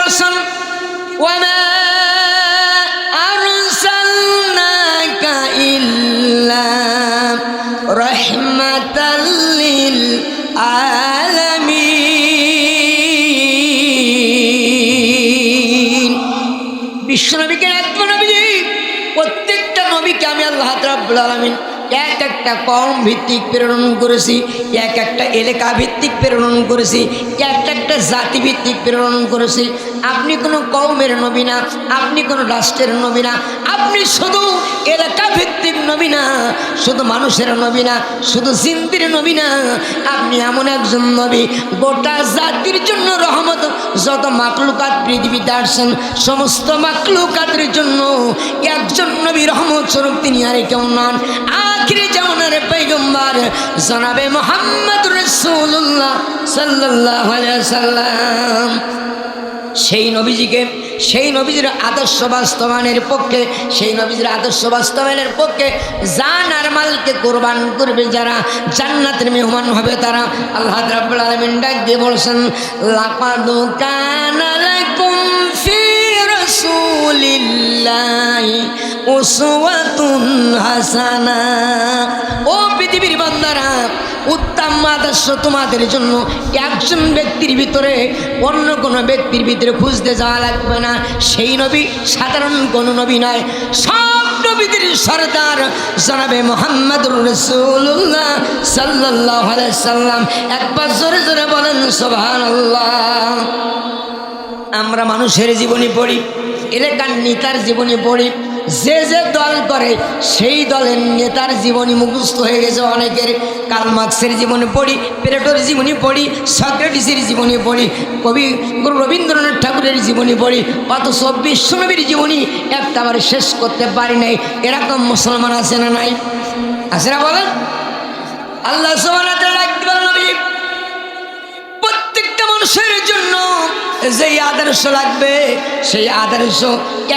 বলছেন ওয়ামা আরসালনাকা ইল্লা রাহমাতাল লিল আলামিন। বিশ্বনবীকে আত্মনবী, প্রত্যেকটা নবীকে আমি আল্লাহ রাব্বুল আলামিন এক একটা কওম ভিত্তিক প্রেরণ করেছি, এক একটা এলাকা ভিত্তিক প্রেরণ করেছি, এক একটা জাতি ভিত্তিক প্রেরণ করেছি। আপনি কোনো কওমের নবী না, আপনি কোনো রাষ্ট্রের নবী না, আপনি শুধু এলাকা ভিত্তিক নবী না, শুধু মানুষের নবী না, শুধু জিন্দির নবী না, আপনি এমন একজন নবী গোটা জাতির জন্য রহমত। যত মাকলুকাত পৃথিবীতে আসছেন সমস্ত মাকলুকাতের জন্য একজন নবী রহমত স্বরূপ তিনি আর কেউ নন। আখিরি জামানার পয়গম্বর জনাবে মুহাম্মদ রাসূলুল্লাহ সাল্লাল্লাহু আলাইহি সাল্লাম, সেই নবীজিকে, সেই নবীজির আদর্শ বাস্তবায়নের পক্ষে, সেই নবীজির আদর্শ বাস্তবায়নের পক্ষে জান আর মালকে কোরবান করবে যারা, জান্নাতের মেহমান হবে তারা। আল্লাহ রাব্বুল আলামিন ডাক দিয়ে বলছেন লাকাদ কানা লাকুম ফি রাসূলিল্লাহি উসওয়াতুন হাসানা। ও পৃথিবীর বান্দারা, উত্তম আদর্শ তোমাদের জন্য একজন ব্যক্তির ভিতরে অন্য কোনো ব্যক্তির ভিতরে খুঁজতে যাওয়া লাগবে না। সেই নবী সাধারণ কোনো নবী নয়, সব নবীদের সরদার জনাবে মুহাম্মদুর রাসূলুল্লাহ সাল্লাল্লাহু আলাইহি সাল্লাম। একবার জোরে জোরে বলেন সুবহানাল্লাহ। আমরা মানুষের জীবনী পড়ি, এলাকার নেতার জীবনী পড়ি, যে যে দল করে সেই দলের নেতার জীবনী মুখস্থ হয়ে গেছে অনেকের। কার্ল মার্কসের জীবনী পড়ি, প্লেটোর জীবনী পড়ি, সক্রেটিসের জীবনী পড়ি, কবি গুরু রবীন্দ্রনাথ ঠাকুরের জীবনী পড়ি, অথচ বিশ্বনবীর জীবনী একটা আবার শেষ করতে পারি নাই। এরকম মুসলমান আছে না নাই? আছে না বলেন? আল্লাহ সুবহানাহু ওয়া তাআলা নবী প্রত্যেকটা মানুষের জন্য যেই আদর্শ লাগবে সেই আদর্শ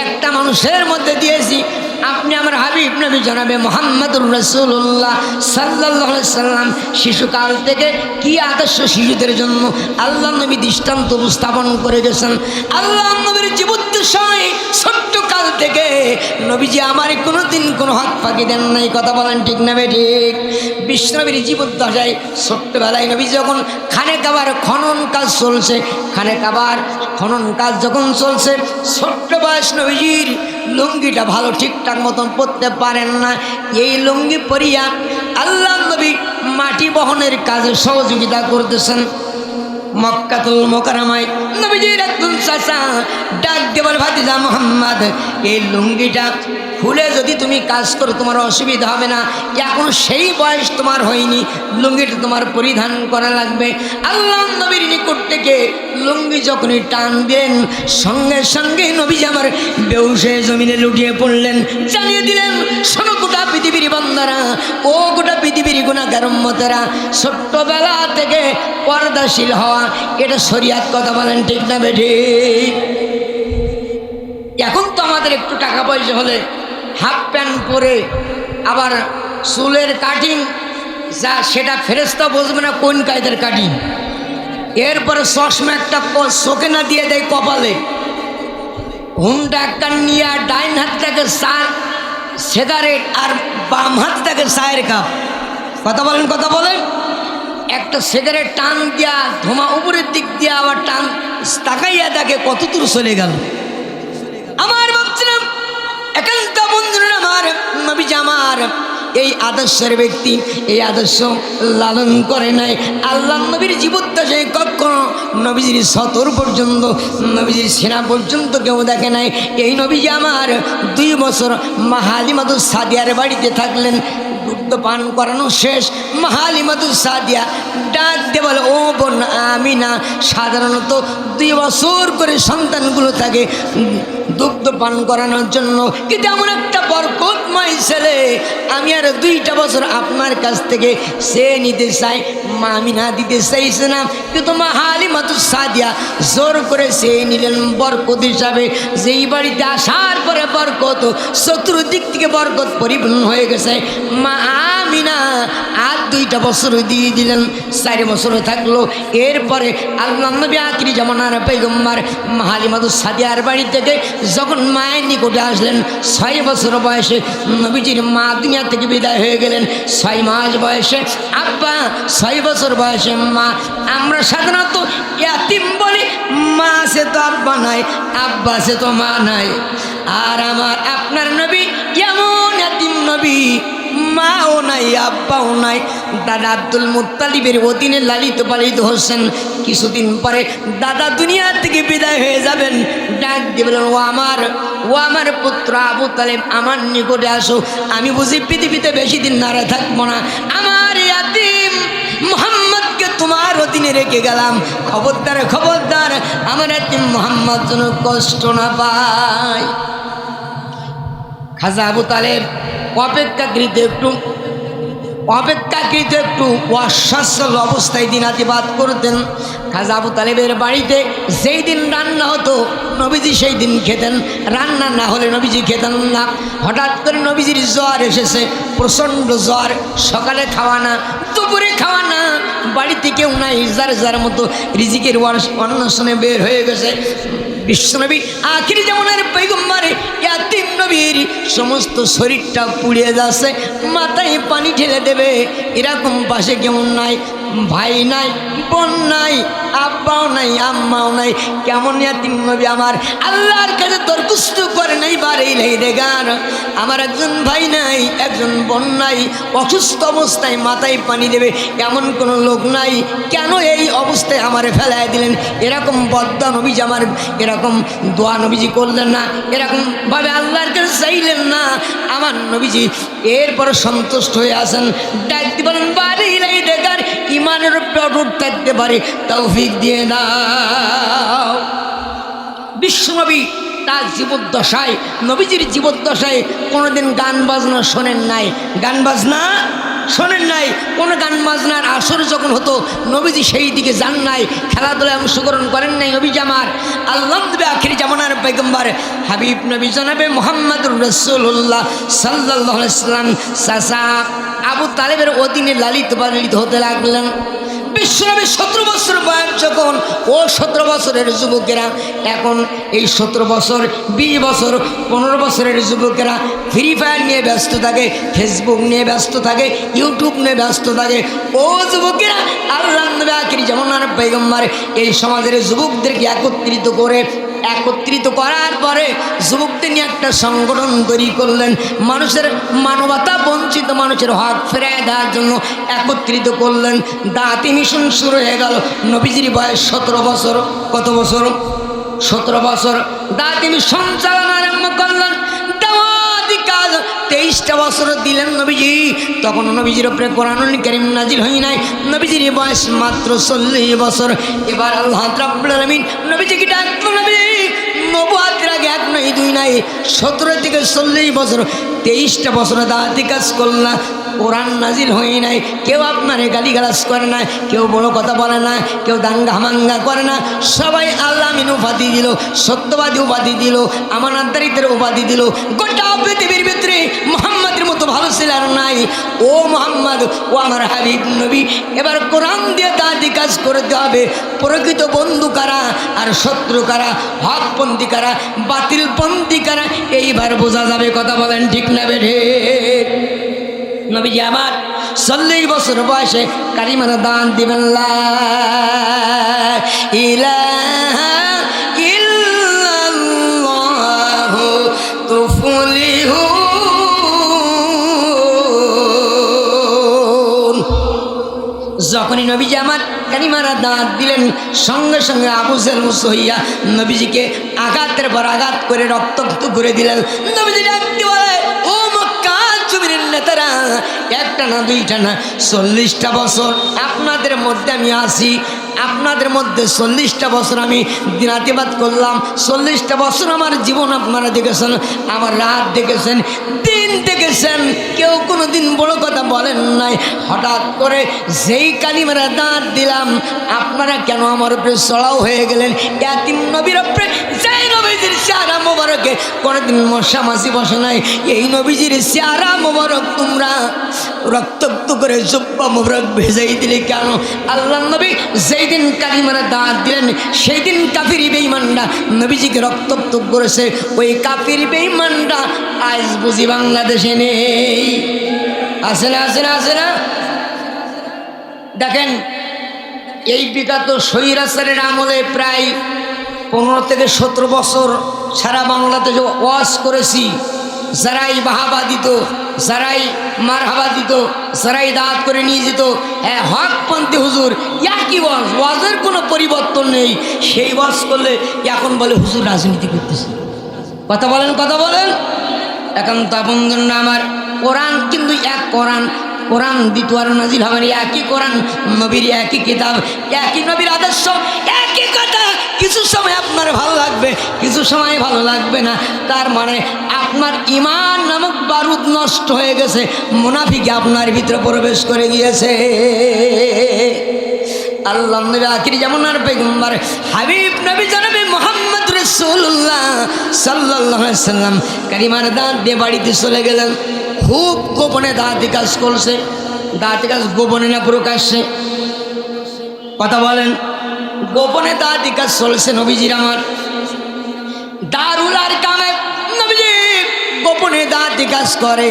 একটা মানুষের মধ্যে দিয়েছি। আপনি আমার হাবিব নবী জনাবে মুহাম্মদুর রাসূলুল্লাহ সাল্লাল্লাহু আলাইহি সাল্লাম শিশুকাল থেকে কি আদর্শ শিশুদের জন্য আল্লাহ নবী দৃষ্টান্ত উপস্থাপন করে গেছেন। আল্লাহ নবীর জীবদ্দশায় ছোট্ট কাল থেকে নবীজি আমার কোনোদিন কোনো হক ফাঁকি দেন নাই। কথা বলেন ঠিক না বেঠিক? বিশ্বনবীর জীবদ্দশায় ছোট্টবেলায় নবী যখন খানে কাবার খনন কাজ চলছে, খানে কাবার খনন কাজ যখন চলছে, ছোট্ট বয়স নবীজির লুঙ্গিটা ভালো ঠিকঠাক মতন পরতে পারেন না। এই লুঙ্গি পরিয়া আল্লাহ নবী মাটি বহনের কাজে সহযোগিতা করতেছেন। মক্কাতুল মুকাররমায় নবীজির একজন চাচা ডাক দেবার ভাতিজা মুহাম্মদ, এই লুঙ্গিটা খুলে যদি তুমি কাজ করো তোমার অসুবিধা হবে না, এখন সেই বয়স তোমার হয়নি, লুঙ্গিটা তোমার পরিধান করা লাগবে। আল্লাহ নবীর নিকট থেকে লুঙ্গি যখনই টান দিলেন সঙ্গে সঙ্গে নবীজি আমার বেহুশ হয়ে জমিনে লুটিয়ে পড়লেন। জানিয়ে দিলেন শোনো গোটা পৃথিবীর বান্দারা, ও গোটা পৃথিবীর গুনাহগার উম্মতেরা, ছোট্টবেলা থেকে পর্দাশীল হওয়া এটা শরীয়ত। কথা বলেন ঠিক না বেঠিক? এখন তো আমাদের একটু টাকা পয়সা হলে হাফ প্যান্ট পরে আবার চুলের কাটিং যা সেটা ফেরেশতা বুঝবে না কোন কায়দার কাটিং। এরপরে চশমা একটা চোখে না দিয়ে দেয় কপালে, হুন্ডা একটা নিয়ে ডাইন হাতটাকে চা সিগারেট আর বাম হাতটাকে চায়ের কাপ। কথা বলেন, কথা বলেন। একটা সিগারেট টান দিয়া ধোঁয়া উপরের দিক দিয়া আবার টান তাকাইয়া দেখে কত দূর চলে গেল। আমার ভাবছিলাম একান্ত বন্ধুরা আমার নবীজি আমার এই আদর্শের ব্যক্তি, এই আদর্শ লালন করে নাই। আল্লাহ নবীর জীবদ্দশায় কখনো নবীজির সতর পর্যন্ত, নবীজির সেনা পর্যন্ত কেউ দেখে নাই। এই নবীজি আমার 2 বছর মা হালিমাতুস সাদিয়ার বাড়িতে থাকলেন। দুগ্ধ পান করানো শেষ, মা হালিমাতুস সাদিয়া ডাক দিয়ে বলে, ও বোন আমিনা, সাধারণত 2 বছর করে সন্তানগুলো থাকে দুগ্ধ পান করানোর জন্য, কিন্তু এমন একটা বরকতময় ছেলে আমি আর 2টা বছর আপনার কাছ থেকে সে নিতে চাই। মা আমিনা দিতে চাইছে না, কিন্তু মা হালিমাতুস সাদিয়া জোর করে সে নিলেন বরকত হিসাবে। যেই বাড়িতে আসার পরে বরকত, চতুর্দিক থেকে বরকত পরিপূর্ণ হয়ে গেছে। মা আমিনা আমিনা আর 2টা বছর দিয়ে দিলেন, 4 বছর থাকলো। এরপরে আল্লাহ নবী আখিরি জামানার পয়গম্বর হালিমাতুস সাদিয়ার বাড়ি থেকে যখন মায়ের নিকটে আসলেন, 6 বছর বয়সে নবীজির মা দুনিয়া থেকে বিদায় হয়ে গেলেন। 6 মাস বয়সে আব্বা, 6 বছর বয়সে মা। আমরা সাধারণত ইয়াতিম বলি, মা সে তো আব্বা নাই, আব্বা সে তো মা নাই। আর আমার আপনার নবী এমন ইয়াতিম নবী, মাও নাই আব্বাও নাই। দাদা আব্দুল মুত্তালিবের অধীনে লালিত পালিত হচ্ছেন। কিছুদিন পরে দাদা দুনিয়া থেকে বিদায় হয়ে যাবেন। ডাক দিয়ে বলেন, ও আমার পুত্র আবু তালেব, আমার নিকটে আসো। আমি বুঝি পৃথিবীতে বেশি দিন নাড়া থাকবো না। আমার ইয়াতিম মুহাম্মদকে তোমার অধীনে রেখে গেলাম। খবরদার খবরদার, আমার ইয়াতিম মুহাম্মদ যেন কষ্ট না পায়। খাজা আবু তালেব অপেক্ষাকৃত একটু অস্বাস্থ্য অবস্থায় দিনাতিবাদ করতেন। খাজা আবু তালেবের বাড়িতে যেই দিন রান্না হতো নবীজি সেই দিন খেতেন, রান্না না হলে নবীজি খেতেন না। হঠাৎ করে নবীজির জ্বর এসেছে, প্রচণ্ড জ্বর। সকালে খাওয়া না, দুপুরে খাওয়া না, বাড়িতে কেউ নাই, যার যার মতো রিজিকের অন্বেষণে বের হয়ে গেছে। বিশ্বনবী আখিরি জামানার পয়গম্বর ইয়াতিম নবীর সমস্ত শরীরটা পুড়িয়ে যাচ্ছে, মাথায় পানি ঢেলে দেবে এরকম পাশে কেমন নাই, ভাই নাই, বোন নাই, আব্বাও নাই, আম্মাও নাই। কেমন ইয়াতিম নবী আমার, আল্লাহর কাছে দরখাস্ত করে নাই বারে রে গান। আমার একজন ভাই নাই, একজন বোন নাই, অসুস্থ অবস্থায় মাথায় পানি দেবে এমন কোনো লোক নাই। কেন এই অবস্থায় আমারে ফেলায় দিলেন? এরকম বদ্দা নবীজি আমার এরকম দোয়া নবীজি করলেন না, এরকমভাবে আল্লাহর কাছে চাইলেন না আমার নবীজি। এরপরে সন্তুষ্ট হয়ে আসেন, ডাকতে বলেন, বারে রে গান, ইমানের উপর থাকতে পারে তৌফিক দিয়ে দাও। বিশ্বনবী তার জীবদ্দশায়, নবীজির জীবদ্দশায় কোনোদিন গান বাজনা শোনেন নাই, গান বাজনা শোনেন নাই। কোনো গান বাজনার আসর যখন হতো নবীজি সেই দিকে যান নাই, খেলাধুলায় অংশগ্রহণ করেন নাই। নবীজি আমার আল্লাহ নবী আখিরি জামানার পয়গম্বর হাবিব নবী জনাবে মুহাম্মদুর রাসূলুল্লাহ সাল্লাল্লাহু আলাইহি সাল্লাম চাচা আবু তালেবের অধীনে লালিত পালিত হতে লাগলেন। বিশ্বনবী 17 বছর বয়স যখন, ও 17 বছরের যুবকেরা এখন এই 17 বছর, 20 বছর, 15 বছরের যুবকেরা ফ্রি ফায়ার নিয়ে ব্যস্ত থাকে, ফেসবুক নিয়ে ব্যস্ত থাকে, ইউটিউব নিয়ে ব্যস্ত থাকে। ও যুবকেরা, আল্লাহ নবী আখিরি জামানার পয়গম্বর এই সমাজের যুবকদেরকে একত্রিত করার পরে যুবকদের নিয়ে একটা সংগঠন তৈরি করলেন। মানুষের মানবতা বঞ্চিত মানুষের হক ফেরায় দেওয়ার জন্য একত্রিত করলেন। দাওয়াতি মিশন শুরু হয়ে গেল। নবীজির বয়স 17 বছর। কত বছর? 17 বছর। দাওয়াতি মিশন চালানো আরম্ভ করলেন। দাওয়াতি কাজ 23টা বছর দিলেন নবীজি। তখন নবীজির উপরে কোরআনুল কারীম নাজিল হয় নাই। নবীজির বয়স মাত্র 40 বছর। এবার আল্লাহ রাব্বুল আলামিন নবীজিকে ডাকলো, নবী নবুয়তের আগে 1 নাই 2 নাই, 17 থেকে 40 বছর, 23টা বছর দাওয়াতি কাজ করলাম। কোরআন নাজিল হয় নাই, কেউ আপনারে গালিগালাজ করে না, কেউ বড় কথা বলে না, কেউ দাঙ্গা হামাঙ্গা করে না। সবাই আল্লাহ আমিন উপাধি দিল, সত্যবাদী উপাধি দিল, আমানতদারিত্বের উপাধি দিল। গোটা পৃথিবীর ভিতরে মুহাম্মাদের মতো ভালো ছিল আর নাই। ও মুহাম্মদ, ও আমার হাবিব নবী, এবার কোরআন দিয়ে দাওয়াতি কাজ করতে হবে। প্রকৃত বন্ধু কারা আর শত্রু কারা, হকপন্থী কারা, বাতিলপন্থী কারা, এইবার বোঝা যাবে। কথা বলেন ঠিক না বেঠে? নবীজি আমার 40 বছর বয়সে কালিমার দান দিবেন, লা ইলাহা ইল্লাল্লাহু তুফলিহুন। যখনই নবীজি আমার কালিমার দাঁত দিলেন, সঙ্গে সঙ্গে আবু জেহেল মুসা হইয়া নবীজিকে আঘাতের পর আঘাত করে রক্তাক্ত করে দিলেন। নবীজি ডাকতে বলে, ও মক্কা জমিনের নেতারা, 1টা না 2টা না 40টা বছর আপনাদের মধ্যে আমি আছি। আপনাদের মধ্যে 40টা বছর আমি দিনাতিবাদ করলাম, 40টা বছর আমার জীবন আপনারা দেখেছেন, আমার রাত দেখেছেন, দিন দেখেছেন, কেউ কোনো দিন বড় কথা বলেন নাই। হঠাৎ করে যেই কালিমারা দাঁত দিলাম, আপনারা কেন আমার উপরে চড়াও হয়ে গেলেন? ইয়াতিম নবীর উপরে যেই নবীজির চেহারা মোবারকে কোনোদিন মশা মাছি বসে নাই, এই নবীজির চেহারা মোবারক তোমরা রক্তাক্ত করে জুব্বা মোবারক ভেজাই দিলে কেন? আল্লাহ নবী যেই দিন কালিমারা দাঁত দিলেন, সেই দিন কাফির বেঈমানরা নবীজিকে রক্তাক্ত করেছে। ওই কাফির বেঈমানরা আজ বুঝি বাংলাদেশে নেই। আছে না, আছে না, আছে না? দেখেন, এই বিগত স্বৈরাচারের আমলে প্রায় 15 থেকে 17 বছর সারা বাংলাদেশে ওয়াজ করেছি। যারাই বাহাবা দিত, যারাই মারহাবা দিত, যারাই দাঁত করে নিয়ে যেত, হ্যাঁ হকপন্থী হুজুর, একই ওয়াজ, ওয়াজের কোনো পরিবর্তন নেই। সেই ওয়াজ করলে এখন বলে হুজুর রাজনীতি করতেছে। কথা বলেন, কথা বলেন। এখন তো আপন জন্য আমার কোরআন কিন্তু এক কোরআন, কোরআন দ্বিতীয় নাজিল হবেন একই কোরআন, নবীর একই কিতাব, একই নবীর আদর্শ, একই কথা। কিছু সময় আপনার ভালো লাগবে, কিছু সময় ভালো লাগবে না। তার মানে আপনার ঈমান নামক বারুদ নষ্ট হয়ে গেছে, মুনাফিক আপনার ভিতরে প্রবেশ করে গিয়েছে। আল্লাহ নবী আখির জামানার পয়গম্বর হাবিব নবী জনাবে মুহাম্মদ রাসূলুল্লাহ সাল্লাল্লাহু আলাইহি সাল্লাম কালিমার দাঁত দিয়ে বাড়িতে চলে গেলেন। খুব গোপনে দাঁতি কাজ করছে। দাঁতি কাজ গোপনে না প্রকাশ্যে? কথা বলেন। গোপনে দাঁতি কাজ চলছে নবীজির আমার। দারুল আরকামে নবীজি গোপনে দাঁতি কাজ করে।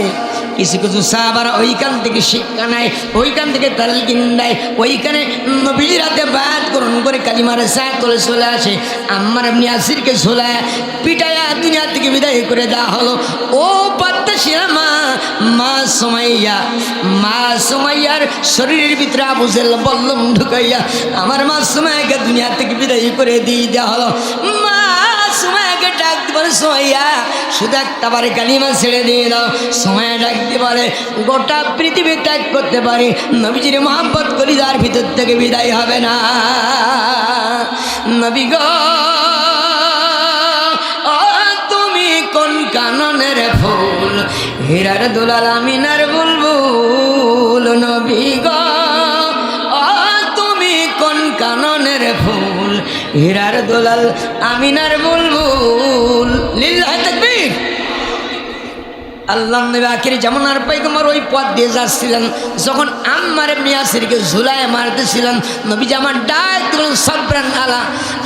কিছু কিছু সাহাবারা ওইখান থেকে শিক্ষা নেয়, ওইখান থেকে তালিম দেয়, ওইখানে নবীজির হাতে বায়াত গ্রহণ করে কালিমার সাথ করে চলে আসে। আম্মার ইবনে ইয়াসিরকে ঝোলায় পিটায়া দুনিয়া থেকে বিদায় করে দেওয়া হলো। ও পাত্তাশিয়া মা সুমাইয়া, মা সুমাইয়ার শরীরের ভিতরে আবু জেহেল বল্লম ঢুকাইয়া আমার মা সুমাইয়াকে দুনিয়া থেকে বিদায় করে দিয়ে দেওয়া হলো। মা সুমাইয়াকে ডাক দিবার সুমাইয়া শুধু একটাবারে কালিমা ছেড়ে দিয়ে দাও। সুমাইয়া ডাক দিবারে গোটা পৃথিবী ত্যাগ করতে পারি, নবীজির মহব্বত করি, তার ভিতর থেকে বিদায় হবে না। নবী গো তুমি কোন কাননের ফুল, হীরার দুলাল আমিনার বুলবুল। নবী গো তুমি কোন কাননের ফুল, হীরার দুলাল আমিনার বুলবুল। লিল্লাহি তাকবীর। আল্লাহ নবী আখির জামানার পয়গম্বর ওই পথ দিয়ে যাচ্ছিলেন, যখন আম্মার ইবনে ইয়াসিরকে ঝুলায় মারতেছিলেন, নবীজি আমার ডাক দিলেন, সাবরান আলা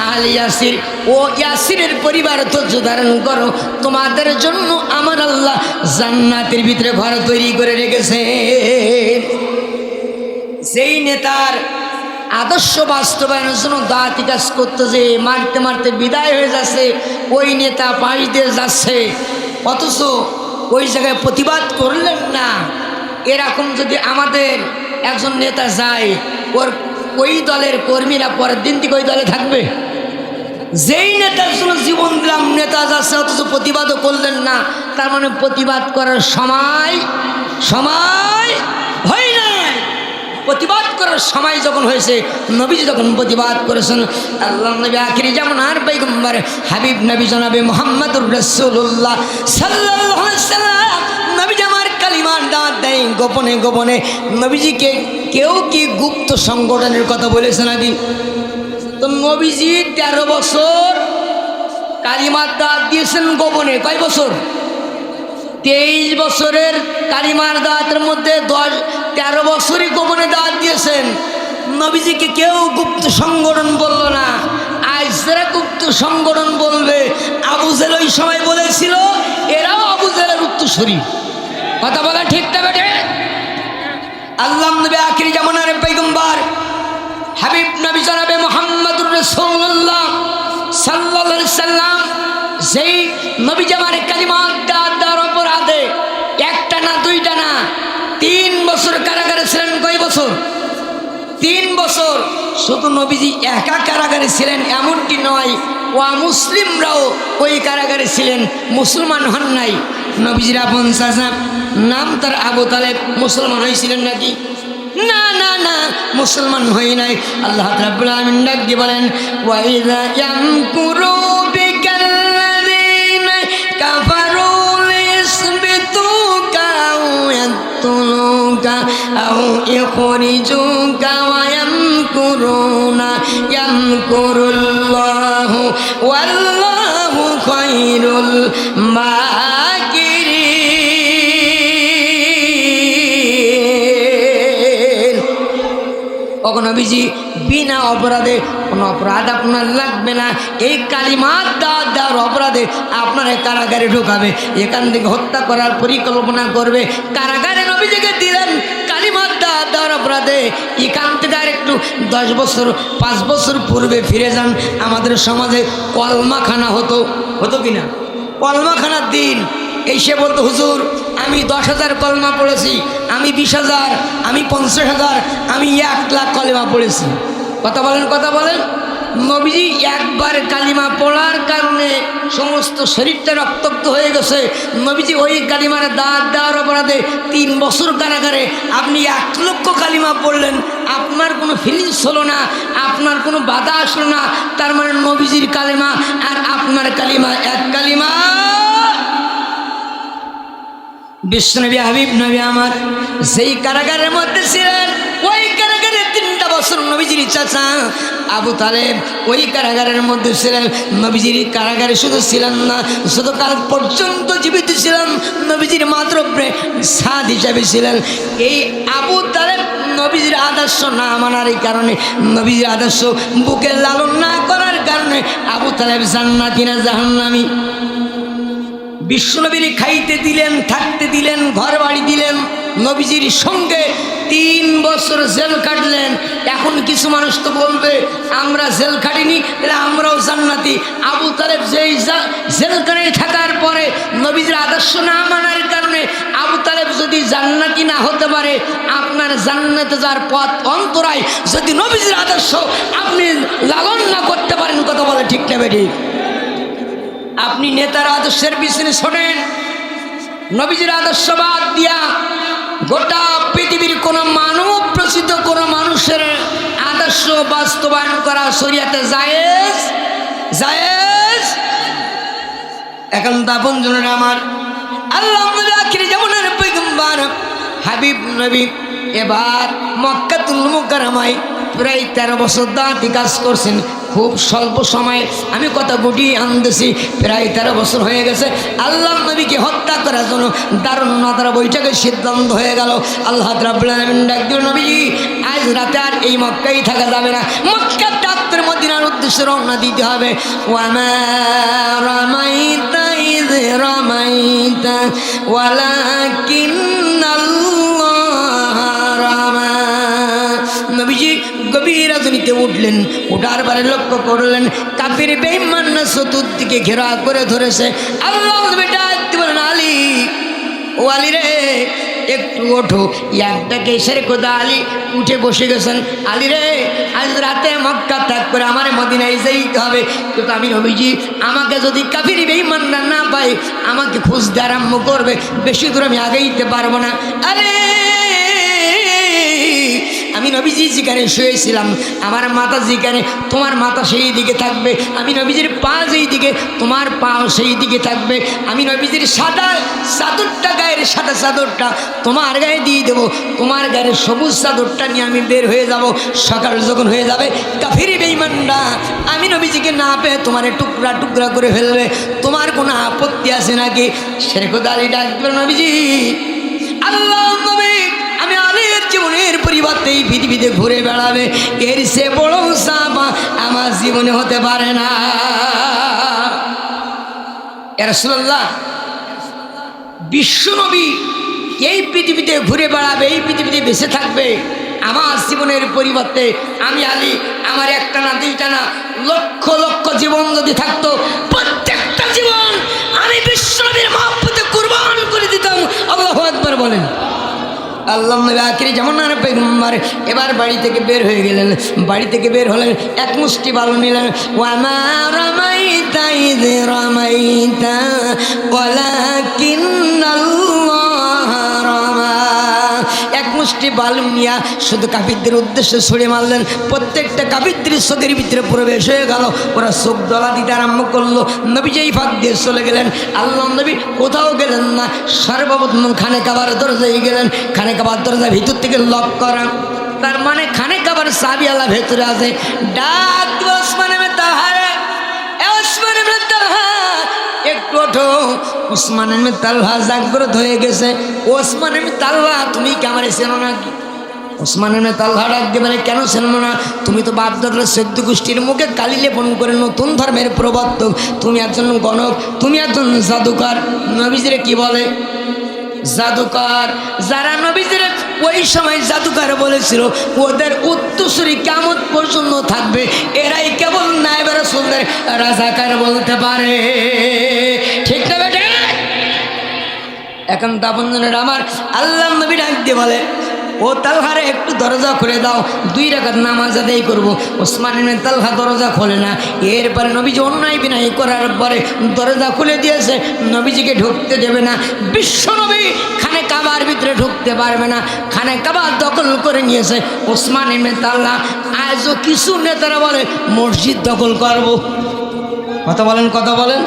আহলি ইয়াসির, ও ইয়াসিরের পরিবার ধৈর্য ধারণ করো, তোমাদের জন্য আমার আল্লাহ জান্নাতের ভিতরে ঘর তৈরি করে রেখেছে। যেই নেতার আদর্শ বাস্তবায়নের জন্য দাঁতি কাজ করতে যে মারতে মারতে বিদায় হয়ে যাচ্ছে, ওই নেতা পাশ দিয়ে যাচ্ছে, অথচ ওই জায়গায় প্রতিবাদ করলেন না। এরকম যদি আমাদের একজন নেতা যায়, ওই দলের কর্মীরা পরের দিন থেকে ওই দলে থাকবে? যেই নেতার জন্য জীবন দিলাম, নেতা যাচ্ছে অথচ প্রতিবাদও করলেন না, তার মানে প্রতিবাদ করার সময় হয় না। প্রতিবাদ করার সময় যখন হয়েছে, নবীজি যখন প্রতিবাদ করেছেন, আল্লাহ নবী আখিরি জামানার পয়গম্বর হাবিব নবী জনাবে মুহাম্মদুর রাসূলুল্লাহ সাল্লাল্লাহু আলাইহি ওয়াসাল্লাম নবীজি আমার কালিমার দাওয়াত দেয় গোপনে গোপনে। নবীজিকে কেউ কি গুপ্ত সংগঠনের কথা বলেছে নাকি? তো নবীজি 13 বছর কালিমার দাওয়াত দিয়েছেন গোপনে। কয় বছর? 23 বছরের কালিমার দাওয়াতের মধ্যে 13 বছরই গোপনে দাওয়াত দিয়েছেন। নবীজিকে কেউ গুপ্ত সংগঠন বলল না। আজ যারা গুপ্ত সংগঠন বলবে, আবু জেহেল ওই সময় বলেছিল, এরাও আবু জেহেলের উত্তরসূরি। কথা বলা ঠিক না বেটে? আল্লাহ নবী আখিরি জামানার পয়গম্বর হাবিব নবী জনাবে মুহাম্মদুর রাসূলুল্লাহ সাল্লাল্লাহু আলাইহি সাল্লাম সেই নবী জামানের কালিমার দাওয়াত দেওয়ার অপরাধে একটা না দুইটা না 3 বছর কারাগারে ছিলেন। কয় বছর? 3 বছর। শুধু নবীজি একা কারাগারে ছিলেন এমনটি নয়, মুসলিমরাও ওই কারাগারে ছিলেন, মুসলমান হন নাই। নবীজির আপন চাচা, নাম তার আবু তালেব, মুসলমান হয়েছিলেন নাকি? না না না, মুসলমান হই নাই। আল্লাহ রাব্বুল আলামিন ডাক দিয়ে বলেন, ওয়াইযা ইয়ামকুরু বিকাল্লাযীনা কাফারু লিয়াসবিতুকা আও ইয়াকতুলুকা আও ইখরিজুকা ওয়া ইয়ামকুরুনা ইয়ামকুরুল্লাহু ওয়াল্লাহু খায়রুল মাকিরিন। ওগো নবীজি, বিনা অপরাধে কোনো অপরাধ আপনার লাগবে না। এই কালিমাত দেওয়ার অপরাধে আপনার কারাগারে ঢুকাবে, এখান থেকে হত্যা করার পরিকল্পনা করবে, কারাগারে নবীজিকে দিলেন। কালিমাত দেওয়ার অপরাধে এখান থেকে আর একটু 10 বছর 5 বছর পূর্বে ফিরে যান। আমাদের সমাজে কলমাখানা হতো কিনা? কলমাখানার দিন এসে বলতো, হুজুর আমি 10,000 কলমা পড়েছি, আমি 20,000, আমি 50,000, আমি 1 লাখ কলমা পড়েছি। কথা বলেন। নবীজি একবার কালিমা পড়ার কারণে সমস্ত শরীরটা রক্তাক্ত হয়ে গেছে। নবীজি ওই কালিমার দাঁত দেওয়ার অপরাধে 3 বছর কারাগারে। আপনি 1 লক্ষ কালিমা পড়লেন, আপনার কোনো ফিলিংস হলো না, আপনার কোনো বাধা আসলো না। তার মানে নবীজির কালিমা আর আপনার কালিমা এক কালিমা। বিশ্বনবী হাবিব নবী আমার সেই কারাগারের মধ্যে ছিলেন। ওই কারাগারে 3টা বছর নবীজির চাচা আবু তালেব ওই কারাগারের মধ্যে ছিলেন। নবীজির কারাগারে শুধু ছিলেন না, শুধু কাল পর্যন্ত জীবিত ছিলেন, নবীজির মাত্র সাদ হিসাবে ছিলেন। এই আবু তালেব নবীজির আদর্শ না মানার কারণে, নবীজির আদর্শ বুকে লালন না করার কারণে আবু তালেব জান্নাতি না জাহান্নামী। বিশ্বনবীর খাইতে দিলেন, থাকতে দিলেন, ঘর বাড়ি দিলেন, নবীজির সঙ্গে 3 বছর জেল কাটলেন। এখন কিছু মানুষ তো বলবে আমরা জেল কাটিনি, তাহলে আমরাও জান্নাতি। আবু তালেব যেই জেলখানায় থাকার পরে নবীজির আদর্শ না মানার কারণে আবু তালেব যদি জান্নাতি না হতে পারে, আপনার জান্নাতে যাওয়ার পথ অন্তরায়। যদি নবীজির আদর্শ আপনি লালন না করতে পারেন, কথা বলে ঠিক না বেটি? আপনি নেতার আদর্শের পিছনে শোনেন, নবীজির আদর্শ বাদ দিয়া গোটা পৃথিবীর কোন মানব প্রসিদ্ধ কোন মানুষের আদর্শ বাস্তবায়ন করা শরীয়তে জায়েজ? এখন দাপন জনের আমার আল্লাহ নবী আখিরি জামানার পয়গম্বর হাবিব নবী এবার মক্কাতুল মুকাররমায় প্রায় 13 বছর দাঁতি কাজ করছেন। খুব স্বল্প সময়ে আমি কথা গুটিয়ে আনতেছি, প্রায় 13 বছর হয়ে গেছে। আল্লাহ নবীকে হত্যা করার জন্য দারুণ নাদার বৈঠকের সিদ্ধান্ত হয়ে গেল। আল্লাহ রাব্বুল আলামিন ডাক দিল, নবীজি আজ রাতে আর এই মক্কায় থাকা যাবে না, মক্কা ডাক্তার মদিনার উদ্দেশ্যে রওনা দিতে হবে। ওয়ামা রামাইতা ইয রামাইতা ওয়ালাকিন্নাল্লাহ রামা। নবীজি গভীর রাজনীতিতে উঠলেন, ওঠার পরে লক্ষ্য করলেন কাফির বেঈমান চতুর্দিকে ঘেরা করে ধরেছে। আল্লাহ ডাক বলেন, আলী, ও আলী রে একটু ওঠো। একটাকে সেরে খোদা আলী উঠে বসে গেছেন। আলী রে আজ রাতে মক্কা ত্যাগ করে আমার মদিনায় যেতে হবে। কিন্তু আমি নবীজি, আমাকে যদি কাফির বেঈমানরা না পাই আমাকে খুঁজতে আরম্ভ করবে, বেশি দূর আমি আগেইতে পারবো না। আরে আমি নবীজি যেখানে শুয়েছিলাম, আমার মাথা যেখানে, তোমার মাথা সেই দিকে থাকবে। আমি নবীজির পা যেই দিকে, তোমার পা সেই দিকে থাকবে। আমি নবীজির সাদা চাদরটা, গায়ের সাদা চাদরটা তোমার গায়ে দিয়ে দেবো, তোমার গায়ের সবুজ চাদরটা নিয়ে আমি বের হয়ে যাব। সকাল যখন হয়ে যাবে কাফির বেঈমানরা আমি নবীজিকে না পেয়ে তোমার টুকরা টুকরা করে ফেলবে। তোমার কোনো আপত্তি আছে নাকি? শেখ আলী ডাক দিল, নবীজি আল্লাহ নবী, আমি আলীর জীবনের পরিবর্তে এই পৃথিবীতে ঘুরে বেড়াবে, এর সে বড় সাবা আমার জীবনে হতে পারে না। ইয়া রাসূলুল্লাহ, বিশ্বনবী এই পৃথিবীতে ঘুরে বেড়াবে, এই পৃথিবীতে বেঁচে থাকবে, আমার জীবনের পরিবর্তে আমি আলী, আমার একটা না দুইটা না লক্ষ লক্ষ জীবন যদি থাকতো, প্রত্যেকটা জীবন আমি বিশ্বনবীর মহব্বতে কুরবান করে দিতাম। আল্লাহু আকবার বলেন। আল্লাহ নবী আখিরি জামানার পয়গম্বর এবার বাড়ি থেকে বের হয়ে গেলেন। বাড়ি থেকে বের হলেন, এক মুষ্টি বালু নিলেন। ওয়ামা রামাইতা ইয রামাইতা ওয়ালাকিন্নাল্লাহ রামা। এক মুষ্টি বালু নিয়া শুধু কাফিরদের উদ্দেশ্যে ছুড়ে মারলেন। প্রত্যেকটা কাফিরদের চোখের ভিতরে প্রবেশ হয়ে গেল, ওরা চোখ ডলা দিতে আরম্ভ করলো। নবী যেই ফাঁক দিয়ে চলে গেলেন, আল্লাহ নবী কোথাও গেলেন না, সর্বপ্রথম খানে কাবার দরজায় গেলেন। খানে কাবার দরজা ভিতর থেকে লক করা, তার মানে খানে কাবার চাবি আল্লাহ ভেতরে আছে। ডাক দিল ওসমান ইবনে তালহা, ওসমান ইবনে তালহা একটু ওঠো। ওসমান ইবনে তালহা জাগ্রত হয়ে গেছে। ওসমান ইবনে তালহা তুমি কি আমার চেনো নাকি? ওসমান ইবনে তালহা ডাক দিয়ে বলে, কেন চেনো না? তুমি তো বাপদাদার 14 গোষ্ঠীর মুখে কালি লেপন করে নতুন ধর্মের প্রবর্তক, তুমি একজন গণক, তুমি একজন জাদুকর। নবীজিরে কি বলে? জাদুকর। যারা নবীজির ওই সময় জাদুকর বলেছিল, ওদের উত্তরসূরি কিয়ামত পর্যন্ত থাকবে, এরাই কেবল নায়েবে রাসূলদের রাজাকার বলতে পারে। ঠিক না বেটে? এখন দাবনজনের আমার আল্লাহ নবী ডাক দিয়ে বলে, ও তালহারে একটু দরজা খুলে দাও, 2 রাকাত নামাজ আদায় করবো। ওসমান ইবনে তালহা দরজা খোলে না। এরপরে নবীজি অন্যায় বিনয় করার পরে দরজা খুলে দিয়েছে, নবীজিকে ঢুকতে দেবে না। বিশ্ব নবী খানে কাবার ভিতরে ঢুকতে পারবে না, খানে কাবার দখল করে নিয়েছে ওসমান ইবনে তালহা। আজও কিছু নেতারা বলে মসজিদ দখল করব। কথা বলেন, কথা বলেন,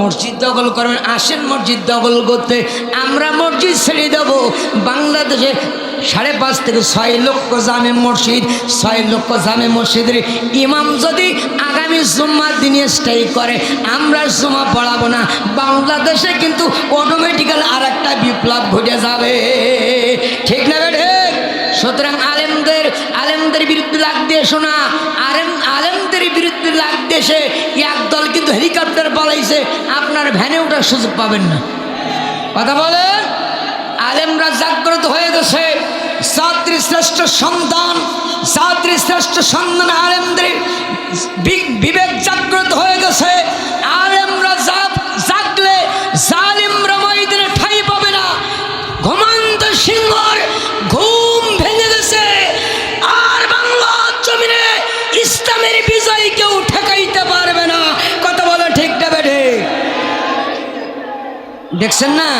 মসজিদ দখল করবেন। আসেন মসজিদ দখল করতে, আমরা মসজিদ ছেড়ে দেব। বাংলাদেশে 5.5 থেকে 6 লক্ষ জামে মসজিদ, 6 লক্ষ জামে মসজিদের ইমাম যদি আগামী জুম্মার দিনে স্ট্রাইক করে, আমরা জুমা পড়াবো না, বাংলাদেশে কিন্তু অটোমেটিক্যাল আর একটা বিপ্লব ঘটে যাবে। ঠিক না বেঠে? সুতরাং আলেমদের বিরুদ্ধে লাগ দিয়ে শোনা, আলেমদের বিরুদ্ধে লাগ দেশে একদল কিন্তু হেলিকপ্টার পালাইছে, আপনার ভ্যানে ওঠার সুযোগ পাবেন না। কথা বলেন, আলেমরা জাগ্রত হয়ে গেছে। জাতির শ্রেষ্ঠ সন্তান, জাতির শ্রেষ্ঠ সন্তান আলেমদের বিবেক জাগ্রত হয়ে গেছে। আলেমরা জাগলে জালিমরা ময়দানে ঠাঁই পাবে না। ঘুমন্ত সিংহর ঘুম ভেঙে গেছে, আর বাংলার জমিনে ইসলামের বিজয় কেউ ঠেকাইতে পারবে না। কথা বলো ঠিক না বেঠে? দেখছেন না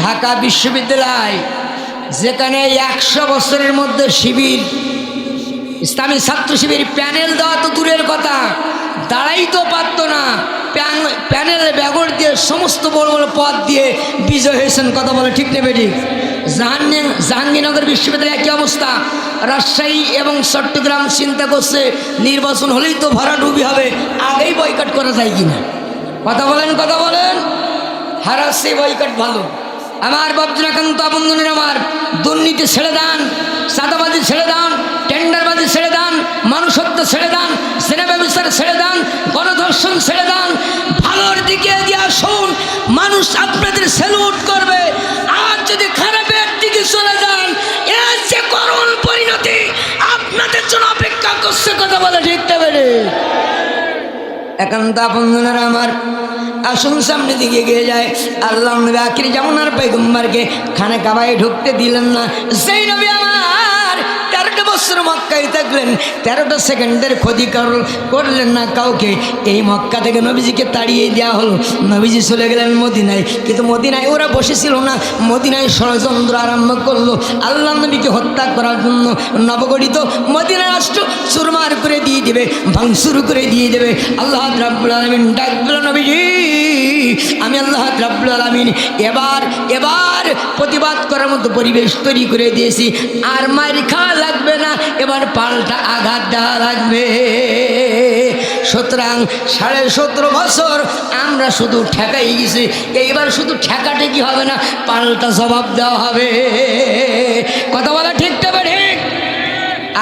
ঢাকা বিশ্ববিদ্যালয়, যেখানে 100 বছরের মধ্যে শিবির, ইসলামী ছাত্র শিবির প্যানেল দেওয়া তো দূরের কথা, দাঁড়াই তো পারতো না, প্যানেলে ব্যাগর দিয়ে সমস্ত বড় বড় পদ দিয়ে বিজয় হয়েছেন। কথা বলে ঠিক নেবে ঠিক? জাহাঙ্গীরনগর বিশ্ববিদ্যালয় একই অবস্থা। রাজশাহী এবং চট্টগ্রাম চিন্তা করছে নির্বাচন হলেই তো ভরাডুবি হবে, আগেই বয়কট করা যায় কিনা। কথা বলেন, কথা বলেন, হারাচ্ছে বয়কট ভালো। আমার বাবজনাকান্ত বন্ধুদের আমার, দুর্নীতি ছেড়ে দেন, চাঁদাবাজি ছেড়ে দেন, টেন্ডারবাজি ছেড়ে দেন, মানুষত্ব ছেড়ে দেন, সেনা ব্যবস্থা ছেড়ে দেন, গণধর্ষণ ছেড়ে দেন, ভালোর দিকে দিয়ে আসুন, মানুষ আপনাদের স্যালুট করবে। আর যদি খারাপের দিকে চলে যান, এর যে করুণ পরিণতি আপনাদের জন্য অপেক্ষা করছে। কথা বলে ঠিক তবে একান্ত বন্ধুরা আমার, আসুন সামনে দিকে গিয়ে যায়। আল্লাহ নবী আখির জামানার পয়গম্বরকে খানে কাবায় ঢুকতে দিলেন না। সেই নবী আমার 13টা বছর মক্কায় থাকলেন, 13টা সেকেন্ডের ক্ষতি করলেন না কাউকে। এই মক্কা থেকে নবীজিকে তাড়িয়ে দেওয়া হলো, নবীজি চলে গেলেন মদিনায়। কিন্তু মদিনায় ওরা বসেছিল না, মদিনায় ষড়যন্ত্র আরম্ভ করলো আল্লাহ নবীকে হত্যা করার জন্য। নবগঠিত মদিনা রাষ্ট্র চুরমার করে দিয়ে দেবে, ভাঙচুর করে দিয়ে দেবে। আল্লাহ রাব্বুল আলামিন ডাক দিল, নবীজি আমি আল্লাহ রাব্বুল আলামিন এবার প্রতিবাদ করার মতো পরিবেশ তৈরি করে দিয়েছি। আর মার খাওয়া লাগবে না, এবার পাল্টা আঘাত দেওয়া লাগবে। সুতরাং 17.5 বছর আমরা শুধু ঠেকাই গেছি, এইবার শুধু ঠেকাঠেকি হবে না, পাল্টা জবাব দেওয়া হবে। কথা বলা ঠিক তবে ঠিক?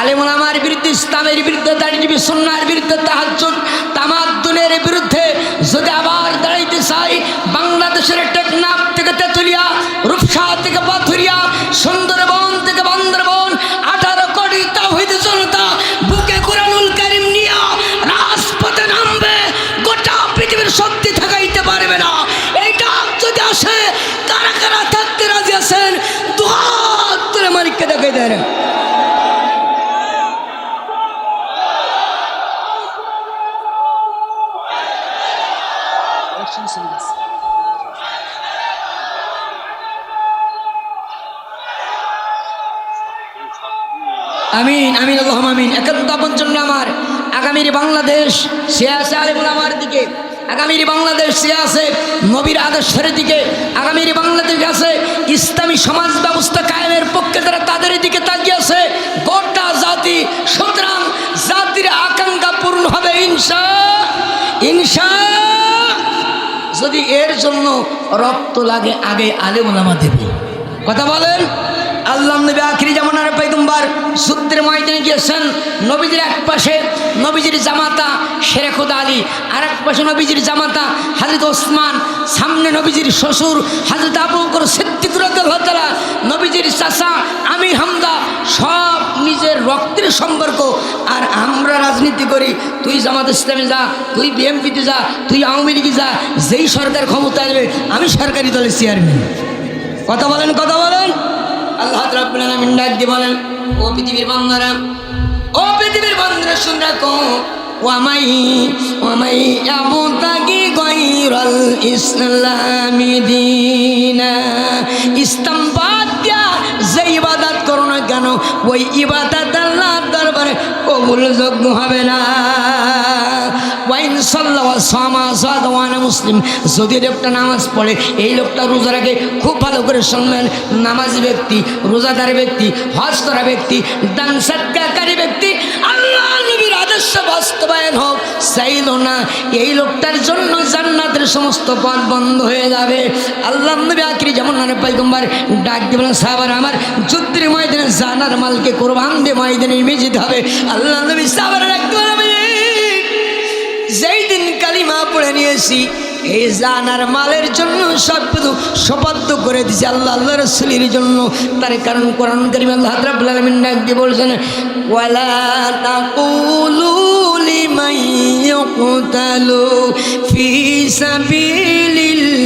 আলেম ওলামার বিরুদ্ধে, ইসলামের বিরুদ্ধে, দাঁড়িয়ে সুন্নাহর বিরুদ্ধে, তাহাজ্জুদ তামাদ্দুনের বিরুদ্ধে যদি আবার দাঁড়াইতে চাই, বাংলাদেশের টেকনাফ থেকে তেতুলিয়া, রূপসা থেকে পাথুরিয়া, সুন্দরবন থেকে বান্দরবন, 18 কোটি তাওহীদি জনতা বুকে কুরআনুল কারীম নিয়ে রাজপথে নামবে। গোটা পৃথিবীর শক্তি ঠেকাইতে পারবে না। এইটা যদি আসে, কারা কারা থাকতে রাজি আছেন? দুহাত তুলে মালিককে দেখাই দেন। আমিন আমিন আল্লাহুম্মা আমিন। একান্ত আপন জন্য আমার আগামীর বাংলাদেশ সে আছে আলেমুল আমার দিকে, আগামীর বাংলাদেশ সে আছে নবীর আদর্শের দিকে, আগামীর বাংলাদেশ আছে ইসলামী সমাজ ব্যবস্থা কায়েমের পক্ষে যারা তাদের দিকে তাকিয়ে আছে গোটা জাতি। সুতরাং জাতির আকাঙ্ক্ষা পূর্ণ হবে ইনশাআল্লাহ। যদি এর জন্য রক্ত লাগে আগে আলেম ওলামা দেবে। কথা বলেন। আল্লাহ নবী আখিরি জামানার পয়গম্বর যুদ্ধের ময়দানে গিয়েছেন। নবীজির এক পাশে নবীজির জামাতা শেরে খুদা আলী, আর এক পাশে নবীজির জামাতা হযরত ওসমান, সামনে নবীজির শ্বশুর হযরত আবু বকর সিদ্দিক রাদিয়াল্লাহু তাআলা, নবীজির চাচা আমির হামজা, সব নিজের রক্তের সম্পর্ক। আর আমরা রাজনীতি করি, তুই জামাত ইসলামে যা, তুই বিএনপিতে যা, তুই আওয়ামী লীগে যা, যেই সরকার ক্ষমতা আসবে আমি সরকারি দলের চেয়ারম্যান। কথা বলেন কথা বলেন। আল্লাহ রাব্বুল আলামিন ডাক দিয়ে বলেন, ও পৃথিবীর বান্দারা, ও পৃথিবীর বান্দারা শুন রাখো, ওয়ামাই ইয়াবতাগি গায়রাল ইসলামি দীনা, ইসলাম বাদ দিয়া যে ইবাদত করো না কেন ওই ইবাদত আল্লাহর দরবারে কবুলযোগ্য হবে না। ওয়াইন সাল্লাল্লাহু সামা মুসলিম, যদি লোকটা নামাজ পড়ে, এই লোকটা রোজা রাখে, খুব ভালো করে শুনবেন, নামাজি ব্যক্তি, রোজাদার ব্যক্তি, হজ করা ব্যক্তি, দান সদকাকারী ব্যক্তি, আল্লাহ নবীর আদর্শ বাস্তবায়ন হোক চাইল না, এই লোকটার জন্য জান্নাতের সমস্ত পথ বন্ধ হয়ে যাবে। আল্লাহ নবী আখিরি জামানার পয়গম্বর ডাক দিবেন, সাহাবারা আমার যুদ্ধের ময়দানে জানার মালকে কোরবান দিয়ে ময়দানে নিয়ে যেতে হবে। আল্লাহ নবী সাহাবারা ডাক দিবেন, যেই দিন কালিমা পড়ে নিয়েছি এই জানার মালের জন্য সব কিছু সপাদ্য করে দিয়েছি আল্লাহ আল্লাহ রাসূলের জন্য। তার কারণ কোরআন কারীমে আল্লাহ রাব্বুল আলামিন ডাক দিয়ে বলছেন, ওয়ালা তাকুলু লিমান ইয়াকতালু ফি সাবিলিল্লাহি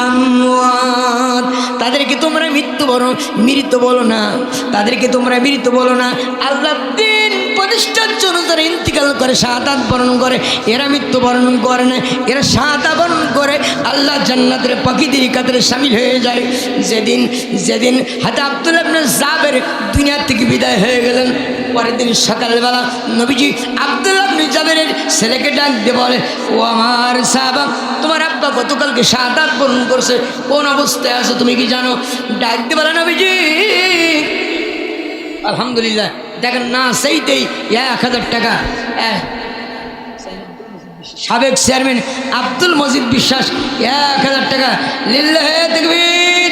আমওয়াত, তাদেরকে তোমরা মৃত বলো না, তাদেরকে তোমরা মৃত বলো না। আল্লাহ দিন প্রতিষ্ঠার জন্য যারা ইন্তিকাল করে, শাহাদাত বরণ করে, এরা মৃত্যুবরণ করে না, এরা শাহাদাত বরণ করে আল্লাহ জান্নাতের পাখিদের কাতারে শামিল হয়ে যায়। যেদিন হাতে আব্দুল্লাহ ইবনে জাবের দুনিয়া থেকে বিদায় হয়ে গেলেন, পরের দিন সকালবেলা নবীজি আব্দুল্লাহ ইবনে জাবেরের ছেলেকে ডাক দিয়ে বলে, ও আমার সাহাবা, তোমার আব্বা গতকালকে শাহাদাত বরণ করছে, কোন অবস্থায় আছো তুমি কি জানো? ডাক দিয়ে বলে, নবীজি আলহামদুলিল্লাহ। দেখেন না সেইতেই 1000 টাকা সাবেক চেয়ারম্যান আব্দুল মজিদ বিশ্বাস 1000 টাকা, লিল্লাহে তাকবীর,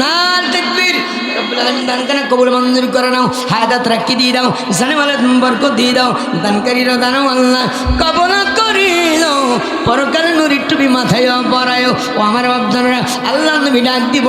না তাকবীর। রব্বুল আলামিন দানকানা কবুল মঞ্জুর করে নাও, হায়াত রাখি দিয়ে দাও, জানে মালে বরকত দিয়ে দাও, দানকারীরা দানো আল্লাহ কবুল করে দাও, পরকালে নুরি টুপি মাথায় পরায়ো। ও আমার বাপদানরা, আল্লাহ নবী ডাক দিব